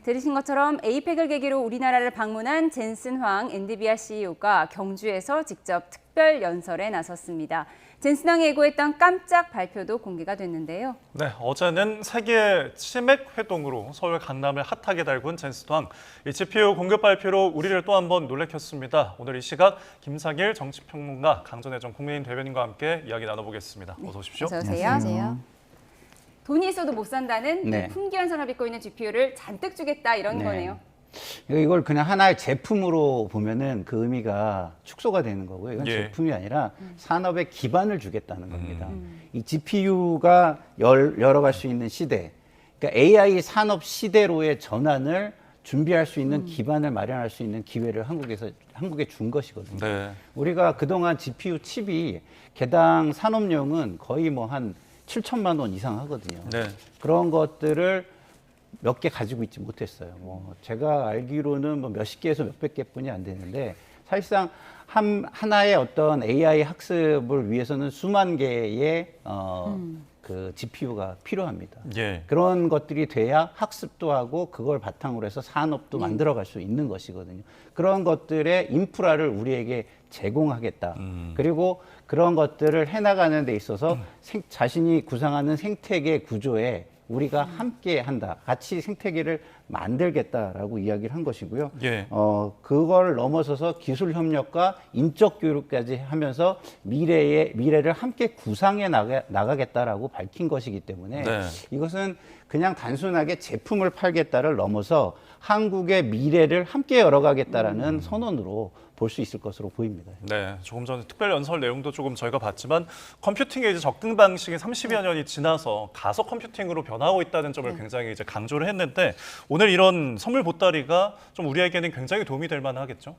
들으신 것처럼 에이펙을 계기로 우리나라를 방문한 젠슨 황 엔비디아 CEO가 경주에서 직접 특별 연설에 나섰습니다. 젠슨 황이 예고했던 깜짝 발표도 공개가 됐는데요. 네, 어제는 세계 치맥 회동으로 서울 강남을 핫하게 달군 젠슨 황. 이 GPU 공급 발표로 우리를 또 한 번 놀래켰습니다. 오늘 이 시각 김상일 정치평론가, 강전혜정 국민의힘 대변인과 함께 이야기 나눠보겠습니다. 어서 오십시오. 어서 오세요. 안녕하세요. 돈이 있어도 못 산다는 네. 풍기한 산업이 입고 있는 GPU를 잔뜩 주겠다 이런 네. 거네요. 이걸 그냥 하나의 제품으로 보면은 그 의미가 축소가 되는 거고요. 이건 예. 제품이 아니라 산업의 기반을 주겠다는 겁니다. 이 GPU가 열어갈 수 있는 시대, 그러니까 AI 산업 시대로의 전환을 준비할 수 있는 기반을 마련할 수 있는 기회를 한국에 준 것이거든요. 네. 우리가 그동안 GPU 칩이 개당 산업용은 거의 뭐 한 7천만 원 이상 하거든요. 네. 그런 것들을 몇 개 가지고 있지 못했어요. 뭐 제가 알기로는 뭐 몇십 개에서 몇백 개뿐이 안 되는데 사실상 하나의 어떤 AI 학습을 위해서는 수만 개의 그 GPU가 필요합니다. 예. 그런 것들이 돼야 학습도 하고 그걸 바탕으로 해서 산업도 만들어갈 수 있는 것이거든요. 그런 것들의 인프라를 우리에게 제공하겠다. 그리고 그런 것들을 해나가는 데 있어서 자신이 구상하는 생태계 구조에 우리가 함께 한다. 같이 생태계를 만들겠다라고 이야기를 한 것이고요. 예. 그걸 넘어서서 기술 협력과 인적 교류까지 하면서 미래를 함께 구상해 나가겠다라고 밝힌 것이기 때문에 네. 이것은 그냥 단순하게 제품을 팔겠다를 넘어서 한국의 미래를 함께 열어가겠다라는 선언으로 볼 수 있을 것으로 보입니다. 네, 조금 전에 특별 연설 내용도 조금 저희가 봤지만 컴퓨팅의 이제 접근 방식이 30여 년이 지나서 가속 컴퓨팅으로 변하고 있다는 점을 굉장히 이제 강조를 했는데 오늘 이런 선물 보따리가 좀 우리에게는 굉장히 도움이 될 만하겠죠?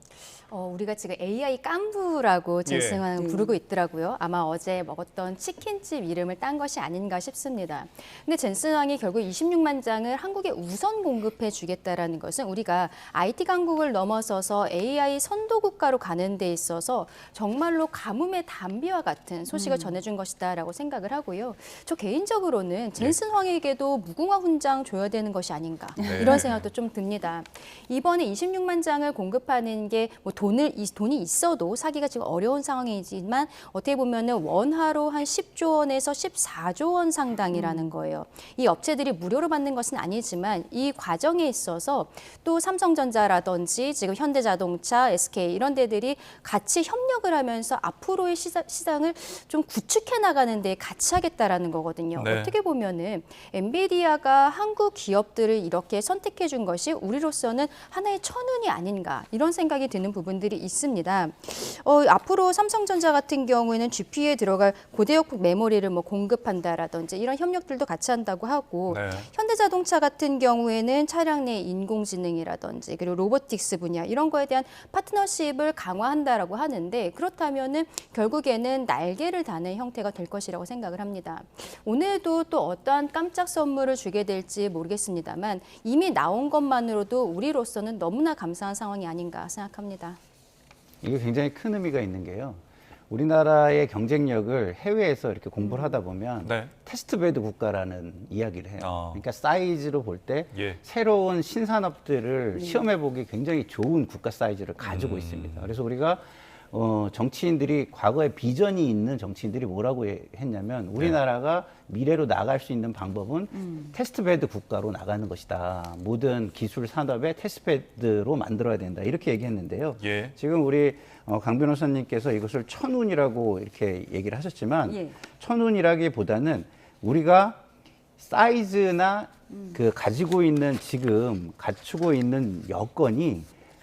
우리가 지금 AI 깐부라고 젠슨 예. 황은 부르고 있더라고요. 아마 어제 먹었던 치킨집 이름을 딴 것이 아닌가 싶습니다. 근데 젠슨 황이 결국 26만 장을 한국에 우선 공급해 주겠다라는 것은 우리가 IT 강국을 넘어서서 AI 선도 국가로 가는 데 있어서 정말로 가뭄의 단비와 같은 소식을 전해준 것이다라고 생각을 하고요. 저 개인적으로는 젠슨 황에게도 무궁화 훈장 줘야 되는 것이 아닌가 이런 생각도 좀 듭니다. 이번에 26만 장을 공급하는 게 뭐 돈이 있어도 사기가 지금 어려운 상황이지만 어떻게 보면은 원화로 한 10조 원에서 14조 원 상당이라는 거예요. 이 업체들이 무료로 받는 것은 아니지만 이 과정에 있어서 또 삼성전자라든지 지금 현대자동차, SK 이런 데들이 같이 협력을 하면서 앞으로의 시장을 좀 구축해 나가는 데 같이 하겠다라는 거거든요. 네. 어떻게 보면은 엔비디아가 한국 기업들을 이렇게 선택해 준 것이 우리로서는 하나의 천운이 아닌가 이런 생각이 드는 부분들이 있습니다. 앞으로 삼성전자 같은 경우에는 GPU에 들어갈 고대역 메모리를 뭐 공급한다라든지 이런 협력들도 같이 한다고 하고 네. 현대자동차 같은 경우에는 차량 내 인공지능이라든지 그리고 로보틱스 분야 이런 거에 대한 파트너십을 강화한다라고 하는데 그렇다면은 결국에는 날개를 다는 형태가 될 것이라고 생각을 합니다. 오늘도 또 어떠한 깜짝 선물을 주게 될지 모르겠습니다만 이미 나온 것만으로도 우리로서는 너무나 감사한 상황이 아닌가 생각합니다. 이게 굉장히 큰 의미가 있는 게요. 우리나라의 경쟁력을 해외에서 이렇게 공부를 하다 보면 네. 테스트베드 국가라는 이야기를 해요. 아. 그러니까 사이즈로 볼 때 예. 새로운 신산업들을 시험해보기 굉장히 좋은 국가 사이즈를 가지고 있습니다. 그래서 우리가 정치인들이 과거에 비전이 있는 정치인들이 뭐라고 했냐면 우리나라가 미래로 나갈 수 있는 방법은 테스트베드 국가로 나가는 것이다. 모든 기술 산업의 테스트베드로 만들어야 된다. 이렇게 얘기했는데요. 예. 지금 우리 강 변호사님께서 이것을 천운이라고 이렇게 얘기를 하셨지만 예. 천운이라기보다는 우리가 사이즈나 그 가지고 있는 지금 갖추고 있는 여건이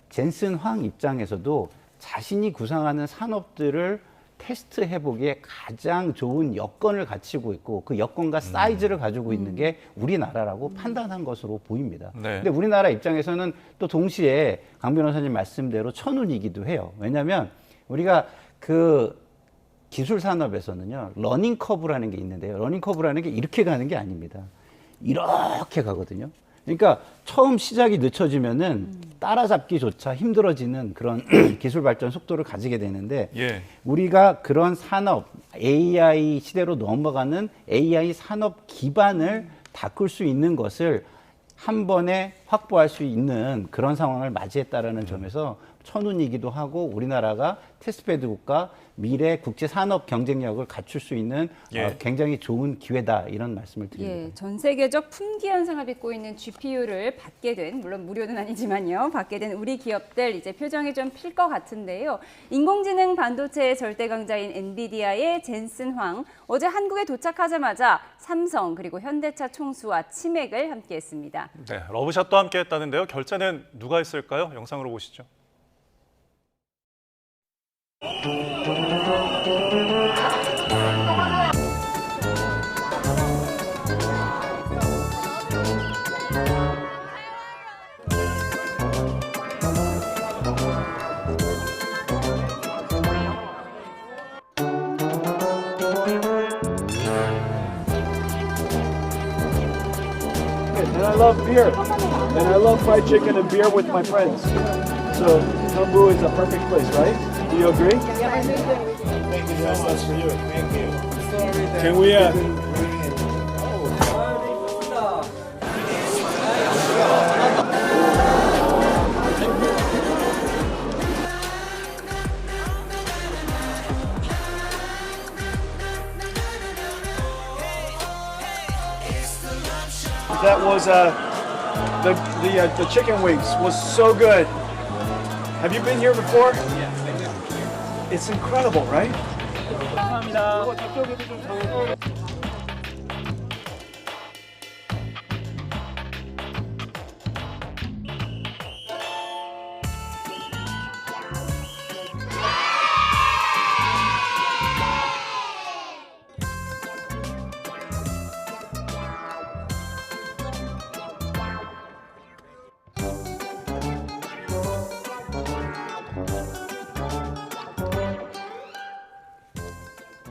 젠슨 황 입장에서도 자신이 구상하는 산업들을 테스트해보기에 가장 좋은 여건을 갖추고 있고 그 여건과 사이즈를 가지고 있는 게 우리나라라고 판단한 것으로 보입니다. 네. 근데 우리나라 입장에서는 또 동시에 강 변호사님 말씀대로 천운이기도 해요. 왜냐하면 우리가 그 기술 산업에서는요, 러닝 커브라는 게 있는데요. 러닝 커브라는 게 이렇게 가는 게 아닙니다. 이렇게 가거든요. 그러니까 처음 시작이 늦춰지면은 따라잡기조차 힘들어지는 그런 기술 발전 속도를 가지게 되는데 예. 우리가 그런 산업, AI 시대로 넘어가는 AI 산업 기반을 닦을 수 있는 것을 한 번에 확보할 수 있는 그런 상황을 맞이했다라는 점에서 천운이기도 하고 우리나라가 테스트베드 국가 미래 국제 산업 경쟁력을 갖출 수 있는 예. 굉장히 좋은 기회다 이런 말씀을 드립니다. 예, 전 세계적 품귀 현상을 빚고 있는 GPU를 받게 된, 물론 무료는 아니지만요, 받게 된 우리 기업들 이제 표정이 좀 필 것 같은데요. 인공지능 반도체의 절대 강자인 엔비디아의 젠슨 황, 어제 한국에 도착하자마자 삼성 그리고 현대차 총수와 치맥을 함께했습니다. 네, 러브샷도 함께 했다는데요. 결제는 누가 했을까요? 영상으로 보시죠. And I love beer. And I love fried chicken and beer with my friends. So Nambu is a perfect place, right? Do you agree? Thank you so much for you. Thank you. Can we That was the chicken wings was so good. Have you been here before? Yeah. It's incredible, right?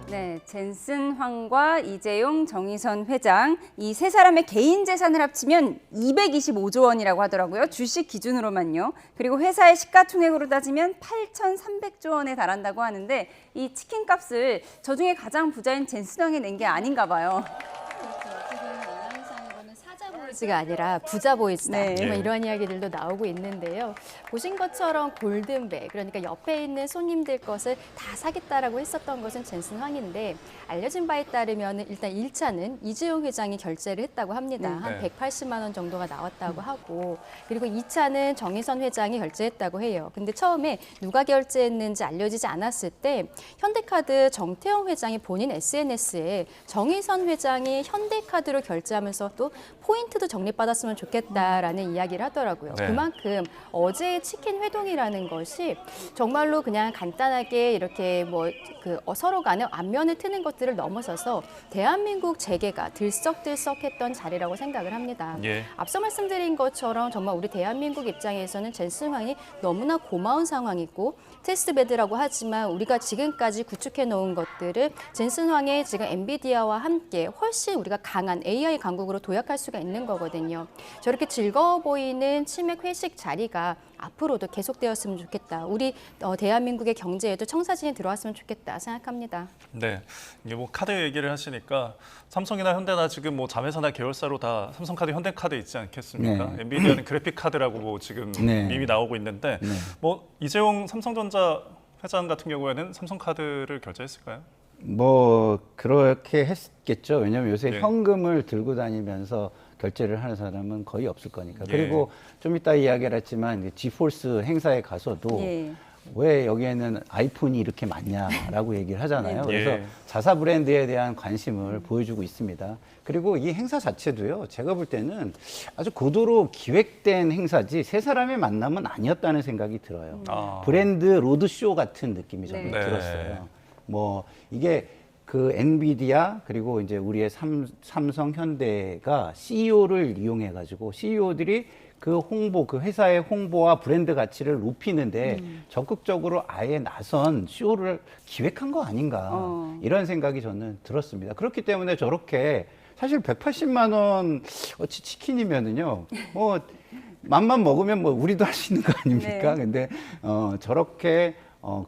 네, 젠슨 황과 이재용, 정의선 회장 이 세 사람의 개인 재산을 합치면 225조 원이라고 하더라고요. 주식 기준으로만요. 그리고 회사의 시가총액으로 따지면 8,300조 원에 달한다고 하는데 이 치킨 값을 저 중에 가장 부자인 젠슨 황이 낸 게 아닌가 봐요. 보이즈가 아니라 부자 보이즈다. 네. 뭐 이런 이야기들도 나오고 있는데요. 보신 것처럼 골든벨, 그러니까 옆에 있는 손님들 것을 다 사겠다라고 했었던 것은 젠슨 황인데 알려진 바에 따르면 일단 1차는 이재용 회장이 결제를 했다고 합니다. 한 네. 180만 원 정도가 나왔다고 하고 그리고 2차는 정의선 회장이 결제했다고 해요. 근데 처음에 누가 결제했는지 알려지지 않았을 때 현대카드 정태영 회장이 본인 SNS에 정의선 회장이 현대카드로 결제하면서 또 포인트도 적립받았으면 좋겠다라는 이야기를 하더라고요. 네. 그만큼 어제의 치킨 회동이라는 것이 정말로 그냥 간단하게 이렇게 뭐 서로 간에 안면을 트는 것들을 넘어서서 대한민국 재계가 들썩들썩했던 자리라고 생각을 합니다. 예. 앞서 말씀드린 것처럼 정말 우리 대한민국 입장에서는 젠슨 황이 너무나 고마운 상황이고 테스트베드라고 하지만 우리가 지금까지 구축해 놓은 것들을 젠슨 황의 지금 엔비디아와 함께 훨씬 우리가 강한 AI 강국으로 도약할 수가 있는 거거든요. 저렇게 즐거워 보이는 치맥 회식 자리가 앞으로도 계속되었으면 좋겠다. 우리 대한민국의 경제에도 청사진이 들어왔으면 좋겠다 생각합니다. 네, 이게 뭐 카드 얘기를 하시니까 삼성이나 현대나 지금 뭐 자회사나 계열사로 다 삼성카드, 현대카드 있지 않겠습니까? 네. 엔비디아는 그래픽 카드라고 뭐 지금 네. 밈이 나오고 있는데 네. 뭐 이재용 삼성전자 회장 같은 경우에는 삼성카드를 결제했을까요? 뭐 그렇게 했겠죠. 왜냐하면 요새 예. 현금을 들고 다니면서 결제를 하는 사람은 거의 없을 거니까. 예. 그리고 좀 이따 이야기를 했지만 지포스 행사에 가서도 예. 왜 여기에는 아이폰이 이렇게 많냐라고 얘기를 하잖아요. 예. 그래서 자사 브랜드에 대한 관심을 보여주고 있습니다. 그리고 이 행사 자체도요, 제가 볼 때는 아주 고도로 기획된 행사지 세 사람의 만남은 아니었다는 생각이 들어요. 아. 브랜드 로드쇼 같은 느낌이 저는 네. 들었어요. 뭐 이게 그 엔비디아 그리고 이제 우리의 삼성 현대가 CEO를 이용해 가지고 CEO들이 그 홍보, 그 회사의 홍보와 브랜드 가치를 높이는데 적극적으로 아예 나선 쇼를 기획한 거 아닌가 이런 생각이 저는 들었습니다. 그렇기 때문에 저렇게 사실 180만 원 어치 치킨이면은요, 뭐 맘만 먹으면 뭐 우리도 할 수 있는 거 아닙니까? 네. 근데 저렇게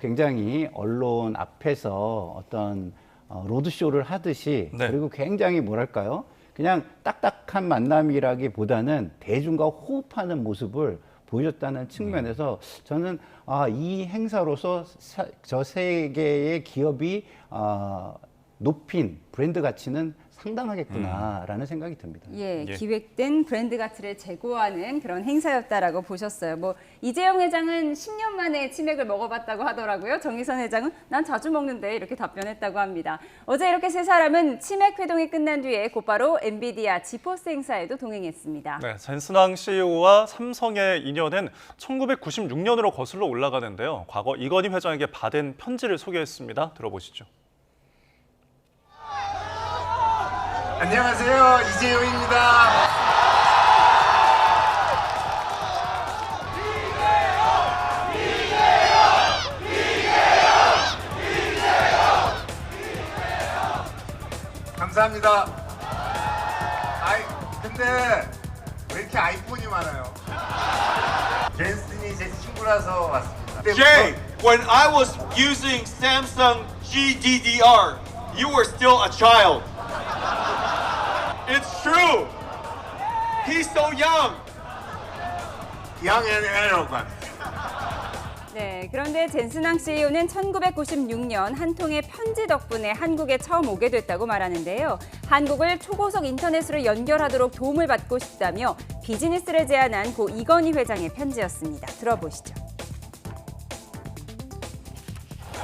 굉장히 언론 앞에서 어떤 로드쇼를 하듯이 네. 그리고 굉장히 뭐랄까요? 그냥 딱딱한 만남이라기보다는 대중과 호흡하는 모습을 보여줬다는 측면에서 저는 이 행사로서 저 세 개의 기업이 높인 브랜드 가치는 상당하겠구나라는 생각이 듭니다. 예, 예. 기획된 브랜드 가치를 제고하는 그런 행사였다라고 보셨어요. 뭐 이재용 회장은 10년 만에 치맥을 먹어봤다고 하더라고요. 정의선 회장은 난 자주 먹는데 이렇게 답변했다고 합니다. 어제 이렇게 세 사람은 치맥 회동이 끝난 뒤에 곧바로 엔비디아 지포스 행사에도 동행했습니다. 네, 젠슨왕 CEO와 삼성의 인연은 1996년으로 거슬러 올라가는데요. 과거 이건희 회장에게 받은 편지를 소개했습니다. 들어보시죠. 안녕하세요, 이재용입니다. 감사합니다. 근데 왜 이렇게 아이폰이 많아요? 젠슨이 제 친구라서 왔습니다. Jay, when I was using Samsung GDDR, you were still a child. It's true. He's so young. Young and arrogant. 네, 그런데 젠슨왕 CEO는 1996년 한 통의 편지 덕분에 한국에 처음 오게 됐다고 말하는데요. 한국을 초고속 인터넷으로 연결하도록 도움을 받고 싶다며 비즈니스를 제안한 고 이건희 회장의 편지였습니다. 들어보시죠.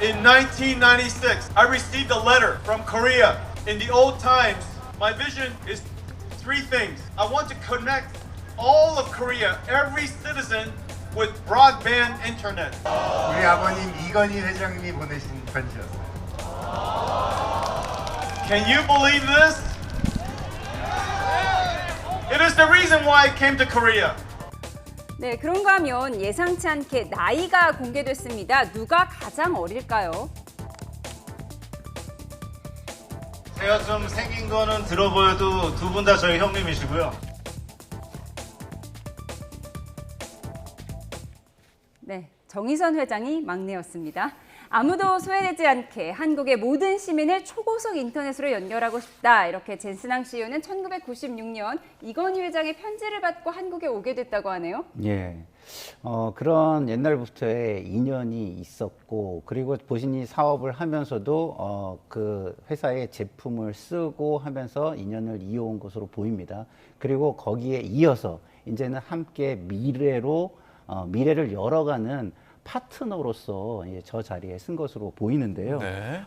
In 1996, I received a letter from Korea. In the old times, my vision is three things. I want to connect all of Korea, every citizen, with broadband internet. 우리 아버님 이건희 회장님이 보내신 편지였어요. Can you believe this? It is the reason why I came to Korea. 네, 그런가 하면 예상치 않게 나이가 공개됐습니다. 누가 가장 어릴까요? 제가 좀 생긴 거는 들어보여도 두 분 다 저희 형님이시고요. 네, 정의선 회장이 막내였습니다. 아무도 소외되지 않게 한국의 모든 시민을 초고속 인터넷으로 연결하고 싶다. 이렇게 젠슨왕 CEO는 1996년 이건희 회장의 편지를 받고 한국에 오게 됐다고 하네요. 예. 그런 옛날부터의 인연이 있었고, 그리고 보시니 사업을 하면서도 그 회사의 제품을 쓰고 하면서 인연을 이어온 것으로 보입니다. 그리고 거기에 이어서 이제는 함께 미래를 열어가는 파트너로서 저 자리에 쓴 것으로 보이는데요. 네.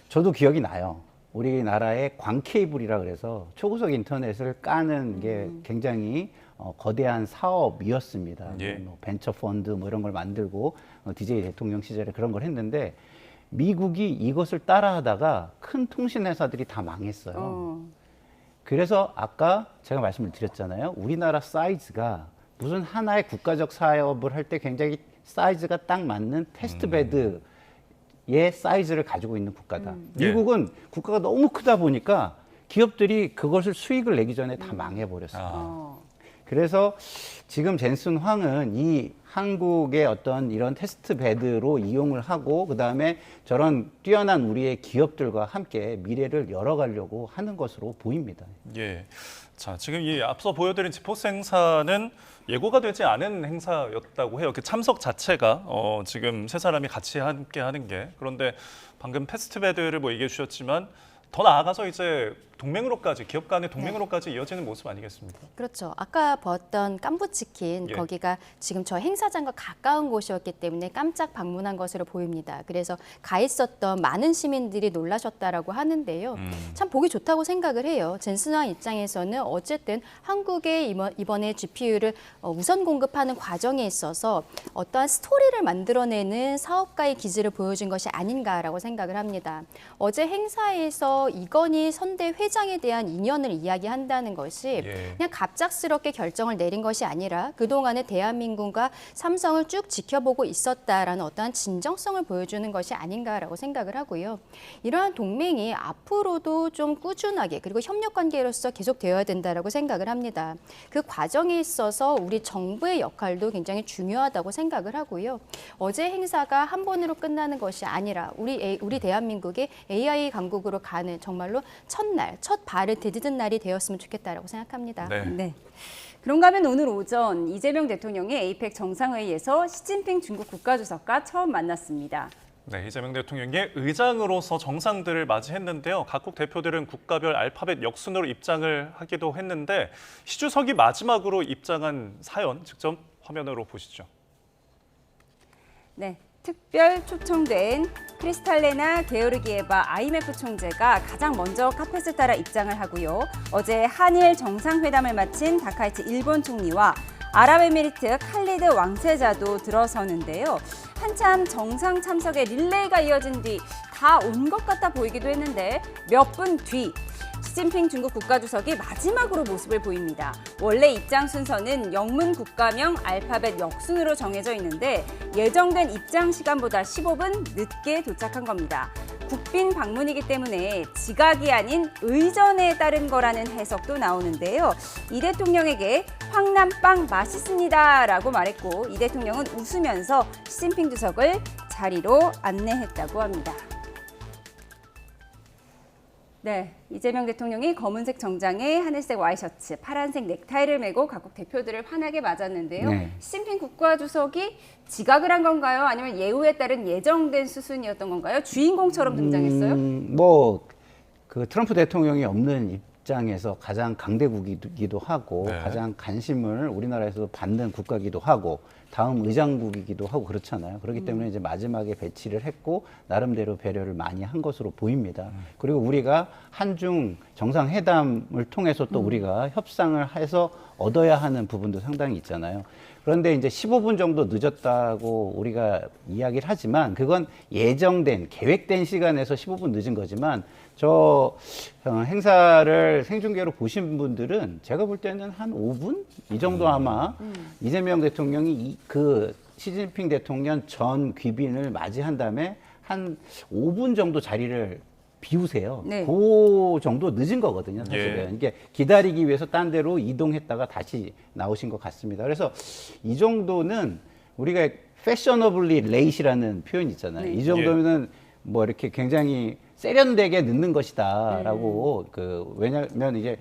저도 기억이 나요. 우리나라의 광케이블이라 그래서 초고속 인터넷을 까는 게 굉장히 거대한 사업이었습니다. 예. 뭐 벤처 펀드 뭐 이런 걸 만들고 DJ 대통령 시절에 그런 걸 했는데 미국이 이것을 따라하다가 큰 통신 회사들이 다 망했어요. 그래서 아까 제가 말씀을 드렸잖아요. 우리나라 사이즈가 무슨 하나의 국가적 사업을 할 때 굉장히 사이즈가 딱 맞는 테스트베드의 사이즈를 가지고 있는 국가다. 미국은 국가가 너무 크다 보니까 기업들이 그것을 수익을 내기 전에 다 망해버렸어요. 그래서 지금 젠슨 황은 이 한국의 어떤 이런 테스트베드로 이용을 하고 그다음에 저런 뛰어난 우리의 기업들과 함께 미래를 열어가려고 하는 것으로 보입니다. 예. 자, 지금 이 앞서 보여드린 지포스 행사는 예고가 되지 않은 행사였다고 해요. 그 참석 자체가 지금 세 사람이 같이 함께 하는 게. 그런데 방금 패스트베드를 뭐 얘기해 주셨지만 더 나아가서 이제 동맹으로까지, 기업 간의 동맹으로까지 이어지는 모습 아니겠습니까? 그렇죠. 아까 봤던 깜부치킨 예. 거기가 지금 저 행사장과 가까운 곳이었기 때문에 깜짝 방문한 것으로 보입니다. 그래서 가 있었던 많은 시민들이 놀라셨다라고 하는데요. 참 보기 좋다고 생각을 해요. 젠슨 황 입장에서는 어쨌든 한국에 이번에 GPU를 우선 공급하는 과정에 있어서 어떠한 스토리를 만들어내는 사업가의 기질을 보여준 것이 아닌가라고 생각을 합니다. 어제 행사에서 이건희 선대 회장에 대한 인연을 이야기한다는 것이 예. 그냥 갑작스럽게 결정을 내린 것이 아니라 그동안의 대한민국과 삼성을 쭉 지켜보고 있었다라는 어떠한 진정성을 보여주는 것이 아닌가라고 생각을 하고요. 이러한 동맹이 앞으로도 좀 꾸준하게 그리고 협력관계로서 계속되어야 된다라고 생각을 합니다. 그 과정에 있어서 우리 정부의 역할도 굉장히 중요하다고 생각을 하고요. 어제 행사가 한 번으로 끝나는 것이 아니라 우리 대한민국이 AI 강국으로 가는 정말로 첫날 첫 발을 디디는 날이 되었으면 좋겠다라고 생각합니다. 네. 네. 그런가 하면 오늘 오전 이재명 대통령이 에이펙 정상회의에서 시진핑 중국 국가주석과 처음 만났습니다. 네, 이재명 대통령이 의장으로서 정상들을 맞이했는데요. 각국 대표들은 국가별 알파벳 역순으로 입장을 하기도 했는데 시 주석이 마지막으로 입장한 사연 직접 화면으로 보시죠. 네, 특별 초청된 크리스탈레나 게오르기에바 IMF 총재가 가장 먼저 카펫을 따라 입장을 하고요. 어제 한일 정상회담을 마친 다카이치 일본 총리와 아랍에미리트 칼리드 왕세자도 들어서는데요. 한참 정상 참석의 릴레이가 이어진 뒤 다 온 것 같아 보이기도 했는데 몇 분 뒤 시진핑 중국 국가주석이 마지막으로 모습을 보입니다. 원래 입장 순서는 영문 국가명 알파벳 역순으로 정해져 있는데 예정된 입장 시간보다 15분 늦게 도착한 겁니다. 국빈 방문이기 때문에 지각이 아닌 의전에 따른 거라는 해석도 나오는데요. 이 대통령에게 황남빵 맛있습니다라고 말했고 이 대통령은 웃으면서 시진핑 주석을 자리로 안내했다고 합니다. 네, 이재명 대통령이 검은색 정장에 하늘색 와이셔츠, 파란색 넥타이를 메고 각국 대표들을 환하게 맞았는데요. 네. 시진핑 국가주석이 지각을 한 건가요? 아니면 예우에 따른 예정된 수순이었던 건가요? 주인공처럼 등장했어요? 그 트럼프 대통령이 없는 입장에서 가장 강대국이기도 하고 네. 가장 관심을 우리나라에서 받는 국가이기도 하고 다음 의장국이기도 하고 그렇잖아요. 그렇기 때문에 이제 마지막에 배치를 했고 나름대로 배려를 많이 한 것으로 보입니다. 그리고 우리가 한중 정상회담을 통해서 또 우리가 협상을 해서 얻어야 하는 부분도 상당히 있잖아요. 그런데 이제 15분 정도 늦었다고 우리가 이야기를 하지만 그건 예정된 계획된 시간에서 15분 늦은 거지만 저 행사를 생중계로 보신 분들은 제가 볼 때는 한 5분 이 정도 아마 이재명 대통령이 그 시진핑 대통령 전 귀빈을 맞이한 다음에 한 5분 정도 자리를 비우세요. 네. 그 정도 늦은 거거든요, 사실은. 예. 이게 기다리기 위해서 딴 데로 이동했다가 다시 나오신 것 같습니다. 그래서 이 정도는 우리가 패셔너블리 레이시라는 표현이 있잖아요. 네. 이 정도면은 뭐 이렇게 굉장히 세련되게 늦는 것이다라고 왜냐면 이제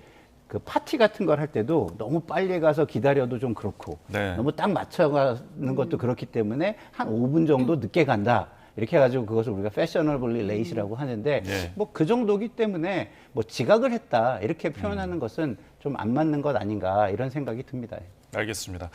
그 파티 같은 걸 할 때도 너무 빨리 가서 기다려도 좀 그렇고 네. 너무 딱 맞춰가는 것도 그렇기 때문에 한 5분 정도 늦게 간다. 이렇게 해가지고 그것을 우리가 패셔너블리 레이시라고 하는데 네. 뭐 그 정도기 때문에 뭐 지각을 했다 이렇게 표현하는 것은 좀 안 맞는 것 아닌가 이런 생각이 듭니다. 알겠습니다.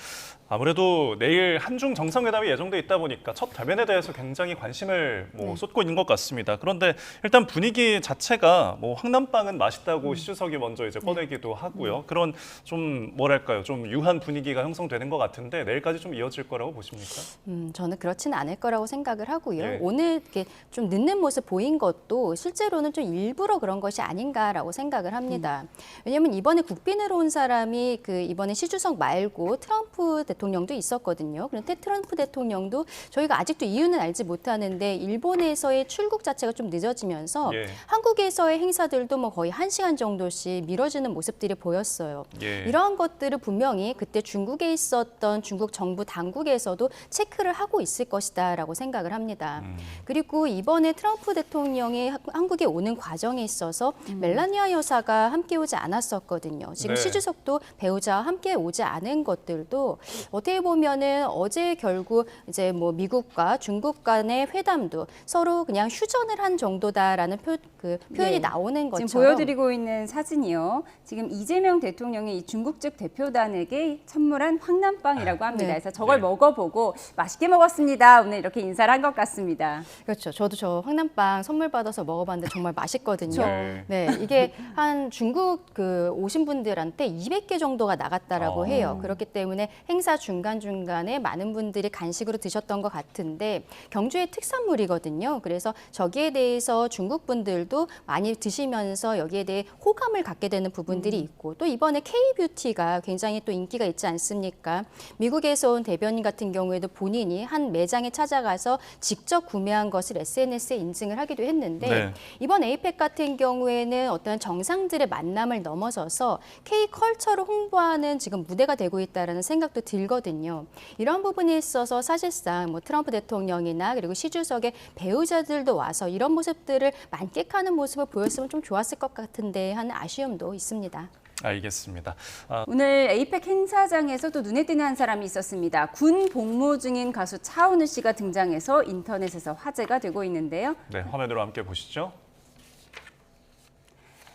아무래도 내일 한중 정상회담이 예정돼 있다 보니까 첫 대면에 대해서 굉장히 관심을 쏟고 있는 것 같습니다. 그런데 일단 분위기 자체가 뭐 황남빵은 맛있다고 시 주석이 먼저 이제 꺼내기도 하고요. 그런 좀 뭐랄까요, 좀 유한 분위기가 형성되는 것 같은데 내일까지 좀 이어질 거라고 보십니까? 저는 그렇지는 않을 거라고 생각을 하고요. 예. 오늘 이렇게 좀 늦는 모습 보인 것도 실제로는 좀 일부러 그런 것이 아닌가라고 생각을 합니다. 왜냐하면 이번에 국빈으로 온 사람이 그 이번에 시 주석 말고 트럼프 대통령도 있었거든요. 그런데 트럼프 대통령도 저희가 아직도 이유는 알지 못하는데 일본에서의 출국 자체가 좀 늦어지면서 예. 한국에서의 행사들도 뭐 거의 1시간 정도씩 미뤄지는 모습들이 보였어요. 예. 이러한 것들을 분명히 그때 중국에 있었던 중국 정부 당국에서도 체크를 하고 있을 것이다라고 생각을 합니다. 그리고 이번에 트럼프 대통령이 한국에 오는 과정에 있어서 멜라니아 여사가 함께 오지 않았었거든요. 지금 네. 시 주석도 배우자와 함께 오지 않은 것들도 어떻게 보면은 어제 결국 이제 뭐 미국과 중국 간의 회담도 서로 그냥 휴전을 한 정도다라는 표현이 네. 나오는 것처럼 지금 보여드리고 있는 사진이요. 지금 이재명 대통령이 이 중국 측 대표단에게 선물한 황남빵이라고 합니다. 네. 그래서 저걸 네. 먹어보고 맛있게 먹었습니다. 오늘 이렇게 인사를 한 것 같습니다. 그렇죠. 저도 저 황남빵 선물 받아서 먹어봤는데 정말 맛있거든요. 네. 네, 이게 한 중국 그 오신 분들한테 200개 정도가 나갔다라고 해요. 그렇기 때문에 행사 중간중간에 많은 분들이 간식으로 드셨던 것 같은데 경주의 특산물이거든요. 그래서 저기에 대해서 중국 분들도 많이 드시면서 여기에 대해 호감을 갖게 되는 부분들이 있고 또 이번에 K-뷰티가 굉장히 또 인기가 있지 않습니까? 미국에서 온 대변인 같은 경우에도 본인이 한 매장에 찾아가서 직접 구매한 것을 SNS에 인증을 하기도 했는데 네. 이번 에이펙 같은 경우에는 어떤 정상들의 만남을 넘어서서 K-컬처를 홍보하는 지금 무대가 되고 되고 있다는 생각도 들거든요. 이런 부분에 있어서 사실상 뭐 트럼프 대통령이나 그리고 시주석의 배우자들도 와서 이런 모습들을 만끽하는 모습을 보였으면 좀 좋았을 것 같은데 하는 아쉬움도 있습니다. 알겠습니다. 오늘 에이펙 행사장에서 또 눈에 띄는 한 사람이 있었습니다. 군 복무 중인 가수 차은우 씨가 등장해서 인터넷에서 화제가 되고 있는데요. 네, 화면으로 함께 보시죠.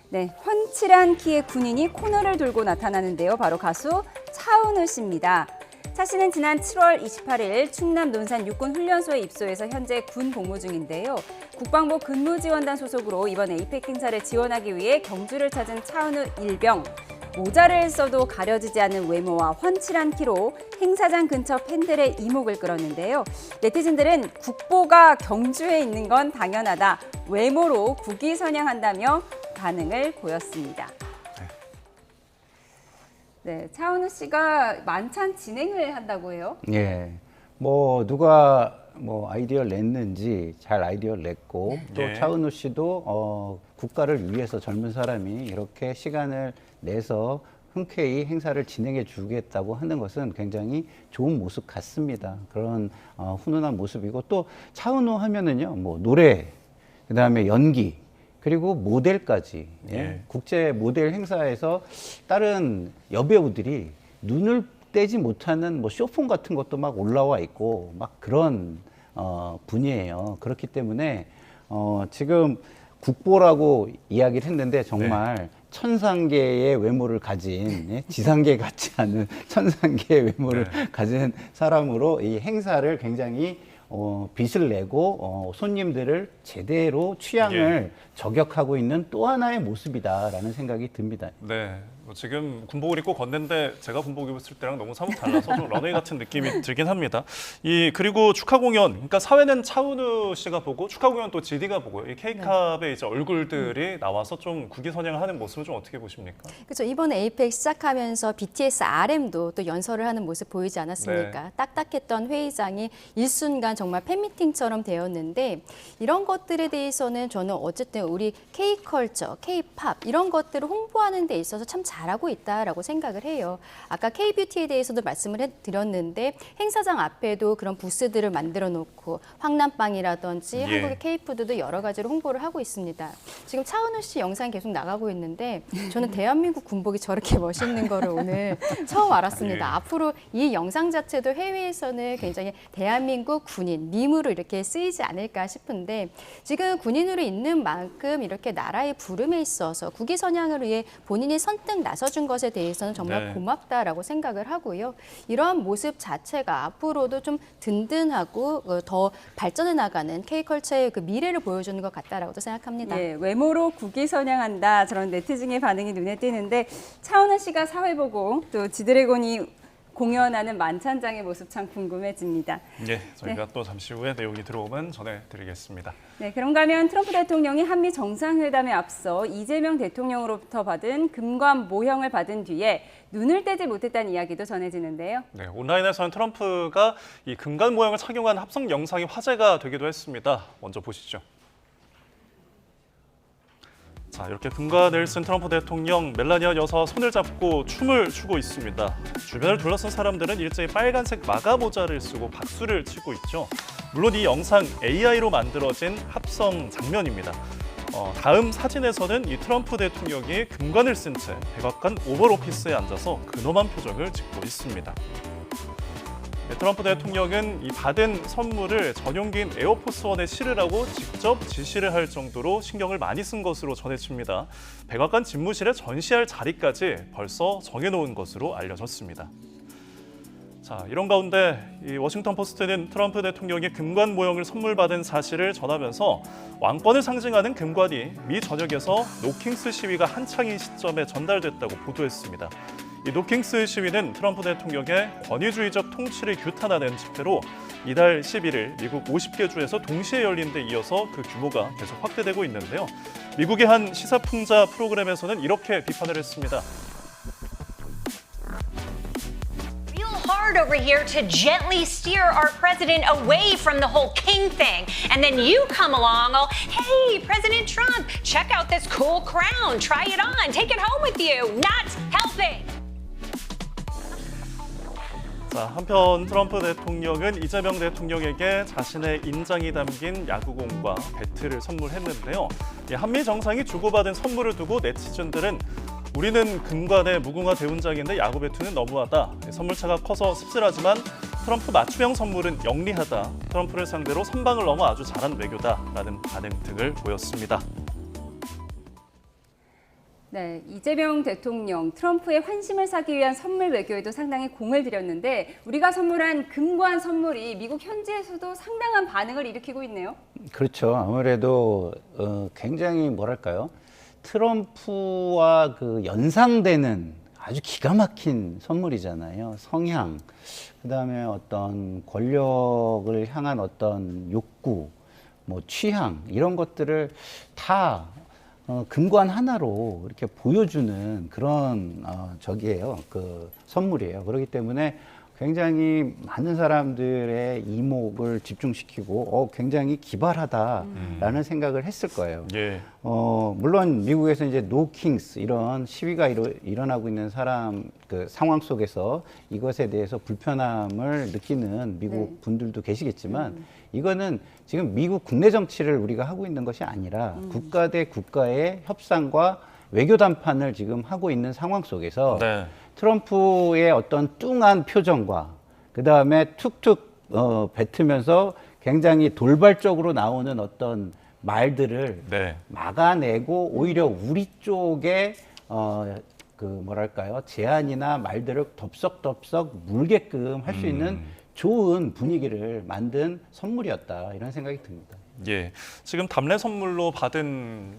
네, 훤칠한 키의 군인이 코너를 돌고 나타나는데요. 바로 가수 차은우 씨입니다. 차 씨는 지난 7월 28일 충남 논산 육군훈련소에 입소해서 현재 군 복무 중인데요. 국방부 근무지원단 소속으로 이번 에이펙 행사를 지원하기 위해 경주를 찾은 차은우 일병. 모자를 써도 가려지지 않는 외모와 훤칠한 키로 행사장 근처 팬들의 이목을 끌었는데요. 네티즌들은 국보가 경주에 있는 건 당연하다. 외모로 국위 선양한다며 반응을 보였습니다. 네, 차은우 씨가 만찬 진행을 한다고 해요? 예. 뭐 누가 뭐 아이디어를 냈는지 잘 아이디어를 냈고 또 예. 차은우 씨도 국가를 위해서 젊은 사람이 이렇게 시간을 내서 흔쾌히 행사를 진행해 주겠다고 하는 것은 굉장히 좋은 모습 같습니다. 그런 훈훈한 모습이고 또 차은우 하면은요 뭐 노래 그다음에 연기 그리고 모델까지 예. 국제 모델 행사에서 다른 여배우들이 눈을 떼지 못하는 뭐 쇼폰 같은 것도 막 올라와 있고 막 그런 분이에요. 그렇기 때문에 지금 국보라고 이야기를 했는데 정말 천상계의 외모를 가진 지상계 같지 않은 천상계의 외모를 가진 사람으로 이 행사를 굉장히 빚을 내고 손님들을 제대로 취향을 저격하고 있는 또 하나의 모습이다라는 생각이 듭니다. 네, 뭐 지금 군복을 입고 걷는데 제가 군복 입었을 때랑 너무 사뭇 달라서 좀 런웨이 같은 느낌이 들긴 합니다. 그리고 축하 공연, 그러니까 사회는 차은우 씨가 보고 축하 공연 또 GD가 보고 이 K캅의 이제 얼굴들이 나와서 좀 국위 선양하는 모습을 좀 어떻게 보십니까? 그렇죠. 이번 에이펙 시작하면서 BTS RM도 또 연설을 하는 모습 보이지 않았습니까? 네. 딱딱했던 회의장이 일순간 정말 팬미팅처럼 되었는데 이런 것들에 대해서는 저는 어쨌든 우리 K컬처, K팝 이런 것들을 홍보하는 데 있어서 참 잘하고 있다라고 생각을 해요. 아까 K뷰티에 대해서도 말씀을 드렸는데 행사장 앞에도 그런 부스들을 만들어 놓고 황남빵이라든지 한국의 K푸드도 여러 가지로 홍보를 하고 있습니다. 지금 차은우 씨 영상이 계속 나가고 있는데 저는 대한민국 군복이 저렇게 멋있는 거를 오늘 처음 알았습니다. 앞으로 이 영상 자체도 해외에서는 굉장히 대한민국 군인, 밈으로 이렇게 쓰이지 않을까 싶은데 지금 군인으로 있는 만큼 이렇게 나라의 부름에 있어서 국위 선양을 위해 본인이 선뜻 나서준 것에 대해서는 정말 고맙다라고 생각을 하고요. 이러한 모습 자체가 앞으로도 좀 든든하고 더 발전해 나가는 K컬처의 그 미래를 보여주는 것 같다라고도 생각합니다. 예, 외모로 국위 선양한다. 저런 네티즌의 반응이 눈에 띄는데 차은우 씨가 사회 보고 또 지드래곤이 공연하는 만찬장의 모습 참 궁금해집니다. 네, 저희가 또 잠시 후에 내용이 들어오면 전해드리겠습니다. 네, 그런가 하면 트럼프 대통령이 한미 정상회담에 앞서 이재명 대통령으로부터 받은 금관 모형을 받은 뒤에 눈을 떼지 못했다는 이야기도 전해지는데요. 네, 온라인에서는 트럼프가 이 금관 모양을 착용한 합성 영상이 화제가 되기도 했습니다. 먼저 보시죠. 자, 이렇게 금관을 쓴 트럼프 대통령, 멜라니아 여사와 손을 잡고 춤을 추고 있습니다. 주변을 둘러싼 사람들은 일제히 빨간색 마가 모자를 쓰고 박수를 치고 있죠. 물론 이 영상 AI로 만들어진 합성 장면입니다. 다음 사진에서는 이 트럼프 대통령이 금관을 쓴 채 백악관 오벌 오피스에 앉아서 근엄한 표정을 짓고 있습니다. 트럼프 대통령은 이 받은 선물을 전용기인 에어포스원에 실으라고 직접 지시를 할 정도로 신경을 많이 쓴 것으로 전해집니다. 백악관 집무실에 전시할 자리까지 벌써 정해놓은 것으로 알려졌습니다. 자, 이런 가운데 이 워싱턴 포스트는 트럼프 대통령이 금관 모형을 선물 받은 사실을 전하면서 왕권을 상징하는 금관이 미 전역에서 노킹스 시위가 한창인 시점에 전달됐다고 보도했습니다. 이 노킹스 시위는 트럼프 대통령의 권위주의적 통치를 규탄하는 집회로 이달 11일 미국 50개 주에서 동시에 열린 데 이어서 그 규모가 계속 확대되고 있는데요. 미국의 한 시사풍자 프로그램에서는 이렇게 비판을 했습니다. Hard over here to gently steer our president away from the whole king thing. And then you come along, oh, hey, President Trump, check out this cool crown. Try it on. Take it home with you. Not helping. 자, 한편 트럼프 대통령은 이재명 대통령에게 자신의 인장이 담긴 야구공과 배트를 선물했는데요. 한미 정상이 주고받은 선물을 두고 네티즌들은 우리는 금관의 무궁화 대훈장인데 야구 배트는 너무하다. 선물차가 커서 씁쓸하지만 트럼프 맞춤형 선물은 영리하다. 트럼프를 상대로 선방을 넘어 아주 잘한 외교다라는 반응 등을 보였습니다. 네, 이재명 대통령 트럼프의 환심을 사기 위한 선물 외교에도 상당히 공을 들였는데 우리가 선물한 금관 선물이 미국 현지에서도 상당한 반응을 일으키고 있네요. 그렇죠. 아무래도 굉장히 뭐랄까요? 트럼프와 그 연상되는 아주 기가 막힌 선물이잖아요. 성향, 그다음에 어떤 권력을 향한 어떤 욕구, 뭐 취향 이런 것들을 다 금관 하나로 이렇게 보여주는 그런 저기예요. 그 선물이에요. 그렇기 때문에 굉장히 많은 사람들의 이목을 집중시키고 굉장히 기발하다라는 생각을 했을 거예요. 예. 물론 미국에서 이제 노 킹스 이런 시위가 일어나고 있는 그 상황 속에서 이것에 대해서 불편함을 느끼는 미국 분들도 계시겠지만 이거는 지금 미국 국내 정치를 우리가 하고 있는 것이 아니라 국가 대 국가의 협상과 외교 담판을 지금 하고 있는 상황 속에서 네. 트럼프의 어떤 뚱한 표정과 그 다음에 툭툭 뱉으면서 굉장히 돌발적으로 나오는 어떤 말들을 네. 막아내고 오히려 우리 쪽에 그 뭐랄까요 제안이나 말들을 덥석덥석 물게끔 할 수 있는 좋은 분위기를 만든 선물이었다 이런 생각이 듭니다. 예, 지금 답례 선물로 받은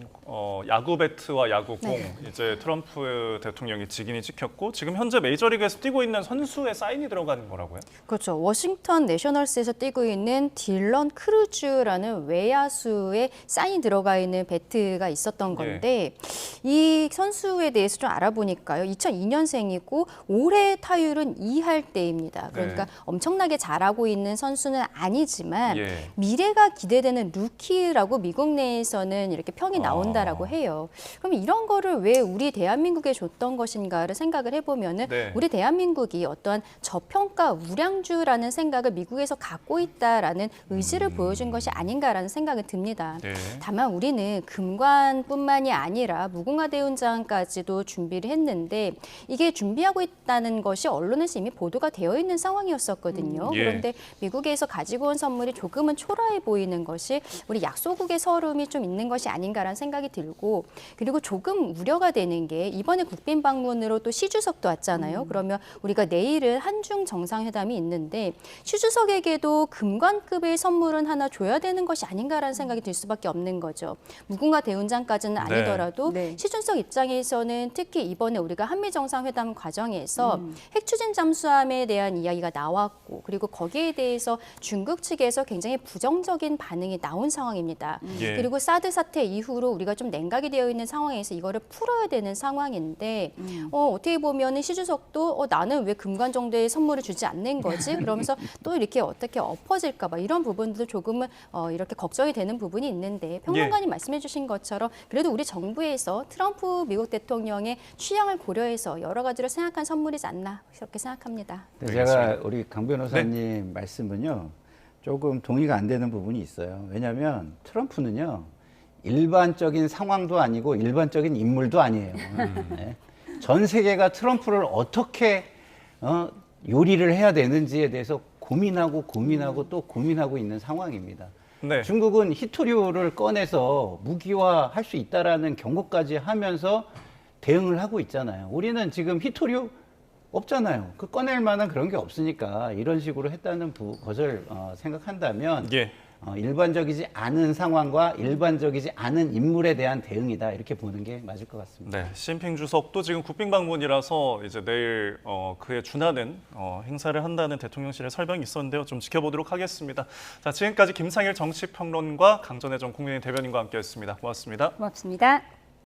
야구 배트와 야구공 이제 트럼프 대통령이 직인이 찍혔고 지금 현재 메이저리그에서 뛰고 있는 선수의 사인이 들어가는 거라고요? 그렇죠. 워싱턴 내셔널스에서 뛰고 있는 딜런 크루즈라는 외야수의 사인이 들어가 있는 배트가 있었던 건데 이 선수에 대해서 좀 알아보니까요. 2002년생이고 올해 타율은 2할대입니다. 그러니까 엄청나게 잘하고 있는 선수는 아니지만 미래가 기대되는 루키라고 미국 내에서는 이렇게 평이 나온다라고 해요. 그럼 이런 거를 왜 우리 대한민국에 줬던 것인가를 생각을 해보면은 우리 대한민국이 어떠한 저평가 우량주라는 생각을 미국에서 갖고 있다라는 의지를 보여준 것이 아닌가라는 생각이 듭니다. 다만 우리는 금관뿐만이 아니라 무궁화 대훈장까지도 준비를 했는데 이게 준비하고 있다는 것이 언론에서 이미 보도가 되어 있는 상황이었었거든요. 그런데 미국에서 가지고 온 선물이 조금은 초라해 보이는 것이 우리 약소국의 서름이 좀 있는 것이 아닌가라는 생각이 들고 그리고 조금 우려가 되는 게 이번에 국빈 방문으로 또 시 주석도 왔잖아요. 그러면 우리가 내일은 한중 정상회담이 있는데 시 주석에게도 금관급의 선물은 하나 줘야 되는 것이 아닌가라는 생각이 들 수밖에 없는 거죠. 무궁화 대훈장까지는 아니더라도 시 주석 입장에서는 특히 이번에 우리가 한미 정상회담 과정에서 핵 추진 잠수함에 대한 이야기가 나왔고 그리고 거기에 대해서 중국 측에서 굉장히 부정적인 반응이 나온 상황입니다. 그리고 사드 사태 이후로 우리가 좀 냉각이 되어 있는 상황에서 이거를 풀어야 되는 상황인데 어떻게 보면은 시 주석도 나는 왜 금관 정도의 선물을 주지 않는 거지? 그러면서 또 이렇게 어떻게 엎어질까 봐 이런 부분도 조금은 이렇게 걱정이 되는 부분이 있는데 평론가님 말씀해주신 것처럼 그래도 우리 정부에서 트럼프 미국 대통령의 취향을 고려해서 여러 가지를 생각한 선물이지 않나 그렇게 생각합니다. 제가 우리 강 변호사님 말씀은요. 조금 동의가 안 되는 부분이 있어요. 왜냐하면 트럼프는요. 일반적인 상황도 아니고 일반적인 인물도 아니에요. 전 세계가 트럼프를 어떻게 요리를 해야 되는지에 대해서 고민하고 또 고민하고 있는 상황입니다. 중국은 히토류를 꺼내서 무기화할 수 있다라는 경고까지 하면서 대응을 하고 있잖아요. 우리는 지금 히토류 없잖아요. 그 꺼낼 만한 그런 게 없으니까 이런 식으로 했다는 것을 생각한다면 일반적이지 않은 상황과 일반적이지 않은 인물에 대한 대응이다 이렇게 보는 게 맞을 것 같습니다. 네, 시진핑 주석도 지금 국빈 방문이라서 이제 내일 그에 준하는 행사를 한다는 대통령실의 설명이 있었는데요. 좀 지켜보도록 하겠습니다. 자, 지금까지 김상일 정치평론가 강전혜정 국민의 대변인과 함께했습니다. 고맙습니다. 고맙습니다.